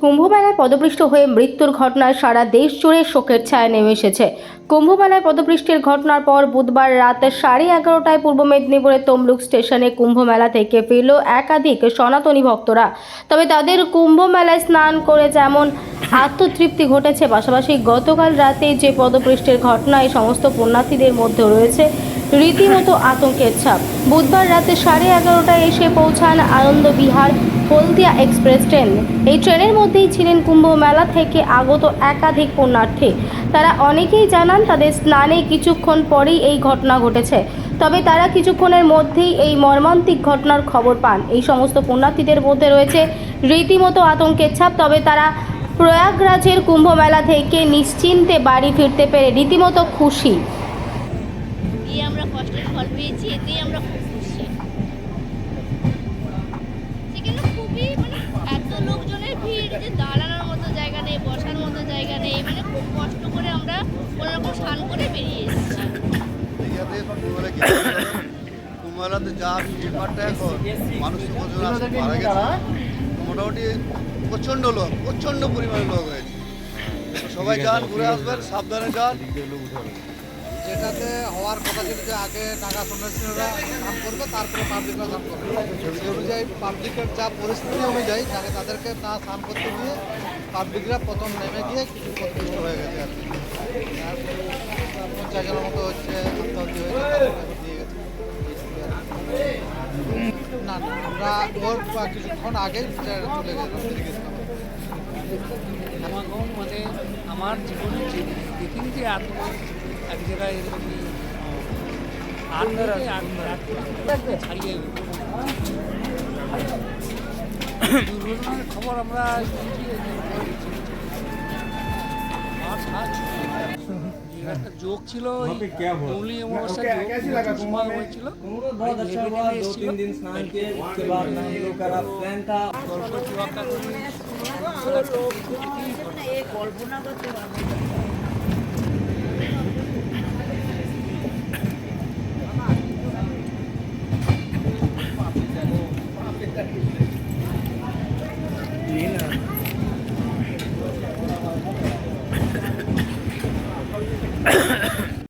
কুম্ভমেলায় পদপৃষ্ট হয়ে মৃত্যুর ঘটনায় সারা দেশ জুড়ে শোকের ছায়া নেমে এসেছে। কুম্ভমেলায় পদপৃষ্টের ঘটনার পর বুধবার রাত 11:30টায় পূর্ব মেদিনীপুরের তমলুক স্টেশনে কুম্ভমেলা থেকে ফিরল একাধিক সনাতনী ভক্তরা। তবে তাদের কুম্ভমেলায় স্নান করে যেমন আত্মতৃপ্তি ঘটেছে, পাশাপাশি গতকাল রাতে যে পদপৃষ্টের ঘটনা, এই সমস্ত পুণ্যার্থীদের মধ্যে রয়েছে রীতিমতো আতঙ্কের ছাপ। বুধবার রাতে 11:30টায় এসে পৌঁছান আনন্দ বিহার হলদিয়া এক্সপ্রেস ট্রেন। এই ট্রেনের মধ্যেই ছিলেন কুম্ভ মেলা থেকে আগত একাধিক পুণ্যার্থী। তারা অনেকেই জানান তাদের স্নানে কিছুক্ষণ পরেই এই ঘটনা ঘটেছে। তবে তারা কিছুক্ষণের মধ্যেই এই মর্মান্তিক ঘটনার খবর পান। এই সমস্ত পুণ্যার্থীদের মধ্যে রয়েছে রীতিমতো আতঙ্কের ছাপ। তবে তারা প্রয়াগরাজের কুম্ভ মেলা থেকে নিশ্চিন্তে বাড়ি ফিরতে পেরে রীতিমতো খুশি। আমরা কষ্টের ফল পেয়েছি, এতেই আমরা খুব খুশি। সেখানে খুবই এত লোকজনের ভিড় যে দাঁড়ানোর মতো জায়গা নেই, বসার মতো জায়গা নেই, খুব কষ্ট করে আমরা কোনোরকম স্নান করে বেরিয়ে এসেছি। কুম্ভমেলাতে যা ব্যাপারটা এখন মানুষ মারা গেছে, মোটামুটি প্রচণ্ড পরিমাণে লোক হয়েছে। সবাই যান, ঘুরে আসবেন, সাবধানে যান। যেটাতে হওয়ার কথা ছিল যে আগে টাকা সন্ন্যাসীরা কাম করবে, তারপরে পাবলিকরা কাম করবে। সেই অনুযায়ী পাবলিকের যা পরিস্থিতি অনুযায়ী যাকে তাদেরকে না স্নান করতে গিয়ে পাবলিকরা প্রথম নেমে গিয়ে কিছু ক্ষতিগ্রস্ত হয়ে গেছে আর কি। 50 জনের মতো হচ্ছে আত্মহত্যা হয়েছে, দিয়ে গেছে। না না, আমরা ওর কিছুক্ষণ আগেই চলে গেছিলাম। আমার জীবনে দেখিনি যে এত এক জায়গায় এরকম ছাড়িয়ে দুর্ঘটনার খবর আমরা একটা যোগ ছিল, হয়েছিল। কল্পনা করতে পারবো।